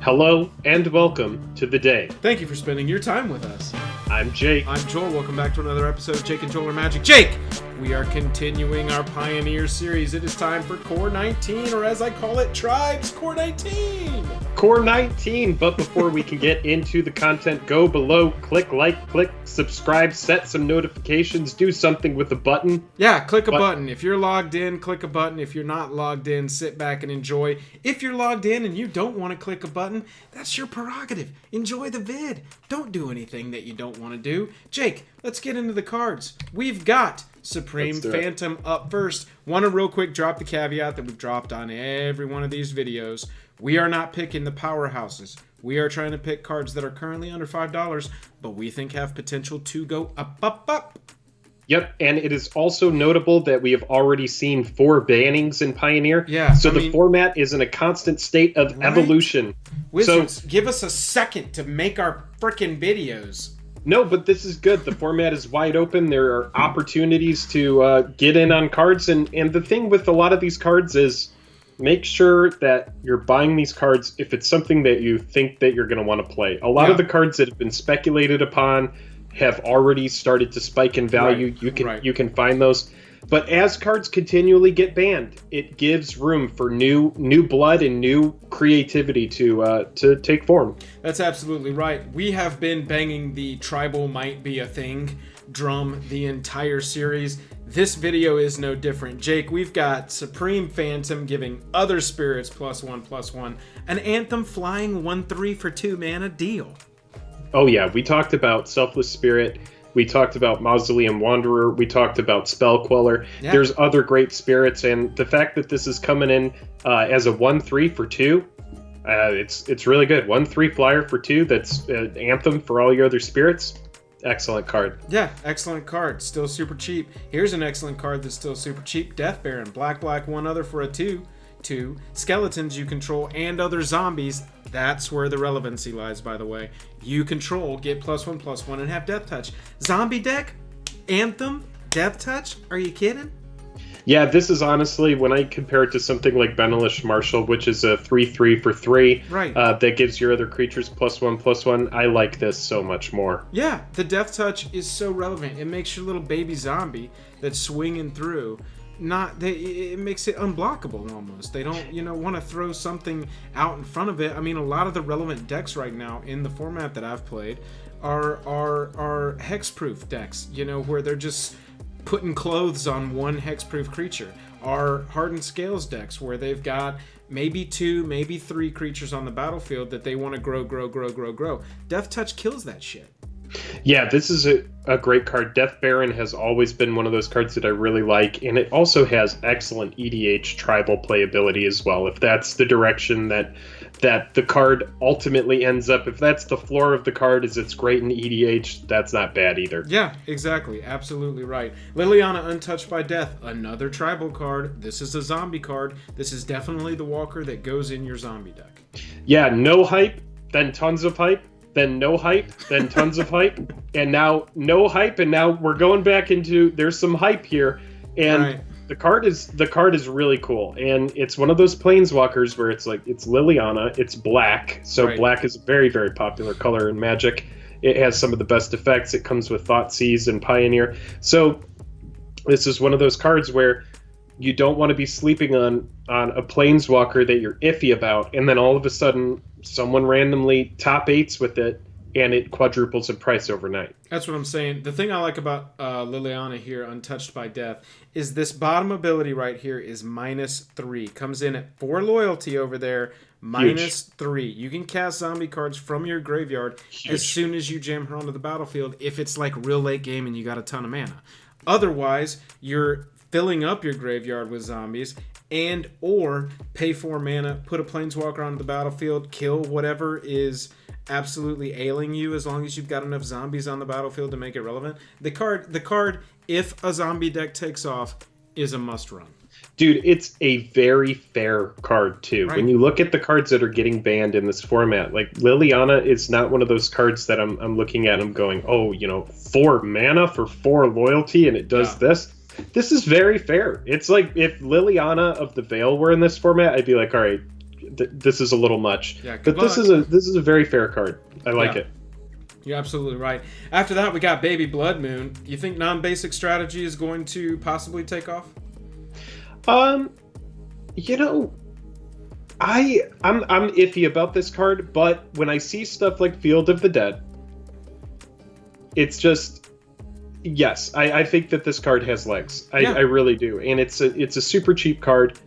Hello and welcome to the day. Thank you for spending your time with us. I'm Jake. I'm Joel. Welcome back to another episode of Jake and Joel Are Magic. Jake, we are continuing our Pioneer series. It is time for Core 19, or as I call it, Tribes Core 19. Core 19, but before we can get into the content, go below, click like, click subscribe, set some notifications, do something with the button. Yeah, click a button. If you're logged in, click a button. If you're not logged in, sit back and enjoy. If you're logged in and you don't want to click a button, that's your prerogative. Enjoy the vid. Don't do anything that you don't want to do. Jake, let's get into the cards. We've got Supreme Phantom up first. Want to real quick drop the caveat that we've dropped on every one of these videos. We are not picking the powerhouses. We are trying to pick cards that are currently under $5, but we think have potential to go up. Yep, and it is also notable that we have already seen 4 bannings in Pioneer. Yeah, so the format is in a constant state of evolution. Wizards, so give us a second to make our frickin' videos. No, but this is good. The format is wide open. There are opportunities to get in on cards, and the thing with a lot of these cards is make sure that you're buying these cards if it's something that you think that you're going to want to play. A lot of the cards that have been speculated upon have already started to spike in value. You can find those. But as cards continually get banned, it gives room for new blood and new creativity to take form. That's absolutely right. We have been banging the tribal might be a thing drum the entire series. This video is no different. Jake, we've got Supreme Phantom giving other spirits +1/+1, an Anthem flying 1/3 for 2 mana deal. Oh yeah, we talked about Selfless Spirit. We talked about Mausoleum Wanderer. We talked about Spell Queller. Yeah. There's other great spirits, and the fact that this is coming in as a 1/3 for 2, it's really good. 1/3 flyer for 2. That's Anthem for all your other spirits. Excellent card. Yeah, excellent card. Still super cheap. Here's an excellent card that's still super cheap. Death Baron. Black, 1 other for a 2/2. Skeletons you control and other zombies. That's where the relevancy lies, by the way. You control, get +1/+1, and have Death Touch. Zombie deck? Anthem? Death Touch? Are you kidding? Yeah, this is honestly, when I compare it to something like Benelish Marshal, which is a 3/3 for 3, that gives your other creatures +1/+1, I like this so much more. Yeah, the Death Touch is so relevant. It makes your little baby zombie that's swinging through, it makes it unblockable almost. They don't, want to throw something out in front of it. I mean, a lot of the relevant decks right now in the format that I've played are hexproof decks, where they're just putting clothes on one hexproof creature. Are Hardened Scales decks where they've got maybe 2, maybe 3 creatures on the battlefield that they want to grow. Death Touch kills that shit. Yeah, this is a great card. Death Baron has always been one of those cards that I really like, and it also has excellent EDH tribal playability as well. If that's the direction that the card ultimately ends up, if that's the floor of the card, is it's great in EDH, that's not bad either. Yeah, exactly. Absolutely right. Liliana, Untouched by Death, another tribal card. This is a zombie card. This is definitely the walker that goes in your zombie deck. Yeah, no hype, then tons of hype. Then no hype, then tons of hype, and now no hype, and now we're going back into there's some hype here, and the card is really cool, and it's one of those planeswalkers where it's Liliana, it's black, so black is a very, very popular color in Magic. It has some of the best effects. It comes with Thoughtseize and Pioneer, so this is one of those cards where you don't want to be sleeping on a planeswalker that you're iffy about, and then all of a sudden someone randomly top 8s with it, and it quadruples in price overnight. That's what I'm saying. The thing I like about Liliana here, Untouched by Death, is this bottom ability right here is -3. Comes in at 4 loyalty over there, -3. You can cast zombie cards from your graveyard as soon as you jam her onto the battlefield if it's like real late game and you got a ton of mana. Otherwise, you're filling up your graveyard with zombies, and or pay 4 mana, put a planeswalker onto the battlefield, kill whatever is absolutely ailing you, as long as you've got enough zombies on the battlefield to make it relevant. The card, if a zombie deck takes off, is a must run. Dude, it's a very fair card too. When you look at the cards that are getting banned in this format, like Liliana is not one of those cards that I'm looking at and I'm going, 4 mana for 4 loyalty and it does this. This is very fair. It's like if Liliana of the Veil were in this format, I'd be like, all right, this is a little much. Yeah, but this is a very fair card. I like it. You're absolutely right. After that, we got Baby Blood Moon. You think non-basic strategy is going to possibly take off? You know, I'm iffy about this card, but when I see stuff like Field of the Dead, it's just, yes, I think that this card has legs. I really do, and it's a super cheap card.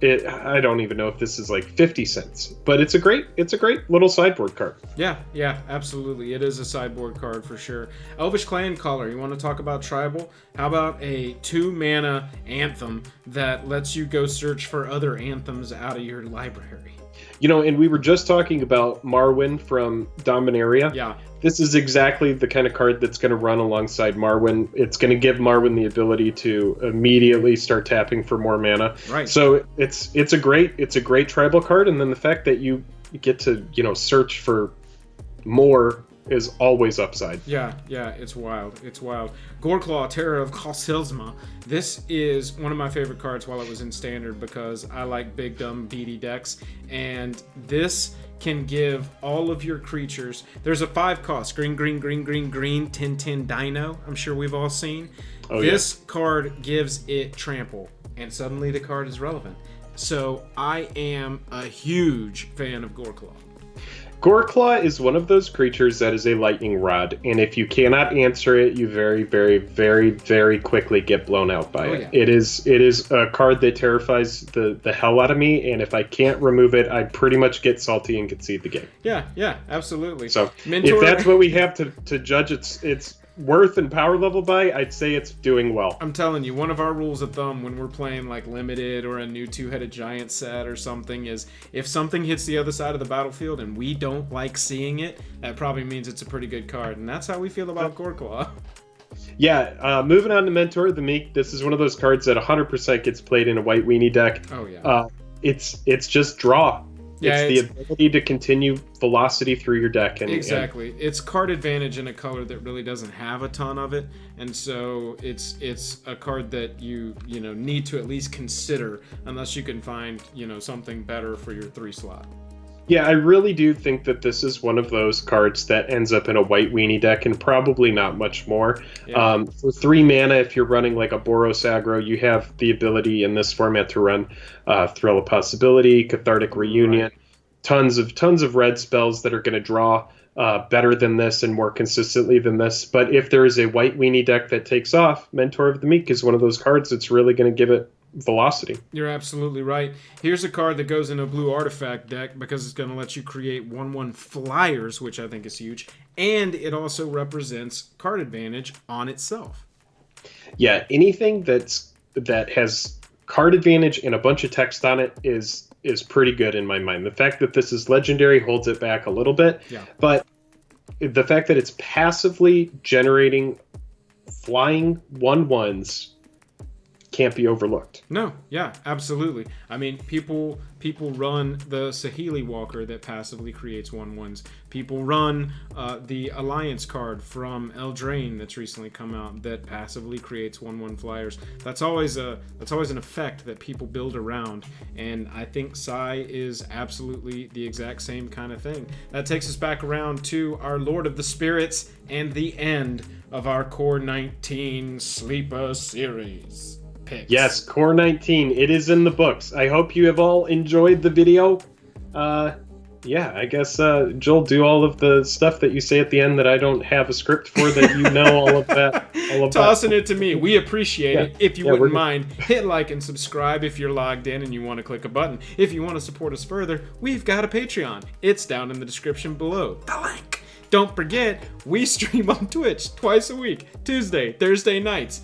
I don't even know if this is like 50 cents, but it's a great little sideboard card. Yeah, absolutely. It is a sideboard card for sure. Elvish Clan Caller, you want to talk about tribal? How about a 2-mana anthem that lets you go search for other anthems out of your library? You know, and we were just talking about Marwyn from Dominaria. Yeah. This is exactly the kind of card that's going to run alongside Marwyn. It's going to give Marwyn the ability to immediately start tapping for more mana. Right. So it's a great tribal card, and then the fact that you get to, you know, search for more is always upside. Yeah, it's wild. Gore Claw, Terror of Kalsilzma. This is one of my favorite cards while it was in Standard because I like big, dumb, beady decks. And this can give all of your creatures... There's a 5-cost, green, 10/10 Dino. I'm sure we've all seen. This card gives it trample, and suddenly the card is relevant. So I am a huge fan of Gore Claw. Gore Claw is one of those creatures that is a lightning rod, and if you cannot answer it, you very, very, very, very quickly get blown out by it. Yeah. It is a card that terrifies the hell out of me, and if I can't remove it, I pretty much get salty and concede the game. Yeah, absolutely. So if that's what we have to judge its worth and power level by, I'd say it's doing well. I'm telling you, one of our rules of thumb when we're playing like limited or a new 2-headed giant set or something is if something hits the other side of the battlefield and we don't like seeing it, that probably means it's a pretty good card, and that's how we feel about Gore Claw. Yeah, moving on to Mentor the Meek. This is one of those cards that 100% gets played in a white weenie deck. Oh yeah. It's just draw. Yeah, it's the ability to continue velocity through your deck. Exactly. It's card advantage in a color that really doesn't have a ton of it. And so it's a card that you need to at least consider unless you can find, something better for your 3-slot. Yeah, I really do think that this is one of those cards that ends up in a white weenie deck and probably not much more. Yeah. For 3 mana, if you're running like a Boros aggro, you have the ability in this format to run Thrill of Possibility, Cathartic Reunion, right. tons of red spells that are going to draw better than this and more consistently than this. But if there is a white weenie deck that takes off, Mentor of the Meek is one of those cards that's really going to give it velocity. You're absolutely right. Here's a card that goes in a blue artifact deck because it's going to let you create 1/1 flyers, which I think is huge, and it also represents card advantage on itself. Yeah, anything that has card advantage and a bunch of text on it is pretty good in my mind. The fact that this is legendary holds it back a little bit, but the fact that it's passively generating flying 1/1s can't be overlooked. No, yeah, absolutely. I mean, people run the Sahili Walker that passively creates 1/1s. People run the Alliance card from Eldraine that's recently come out that passively creates 1/1 flyers. That's always an effect that people build around, and I think Sai is absolutely the exact same kind of thing. That takes us back around to our Lord of the Spirits and the end of our Core 19 Sleeper series. Picks. Yes, Core 19. It is in the books. I hope you have all enjoyed the video. I guess, Joel, do all of the stuff that you say at the end that I don't have a script for, that you know all of that. Tossing it to me. We appreciate it. If you wouldn't mind, hit like and subscribe if you're logged in and you want to click a button. If you want to support us further, we've got a Patreon. It's down in the description below. The link. Don't forget, we stream on Twitch twice a week, Tuesday, Thursday nights.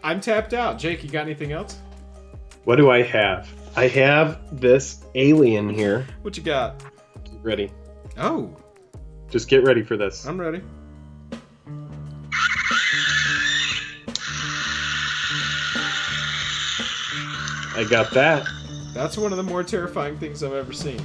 I'm tapped out. Jake, you got anything else? What do I have? I have this alien here. What you got? Get ready. Oh. Just get ready for this. I'm ready. I got that. That's one of the more terrifying things I've ever seen.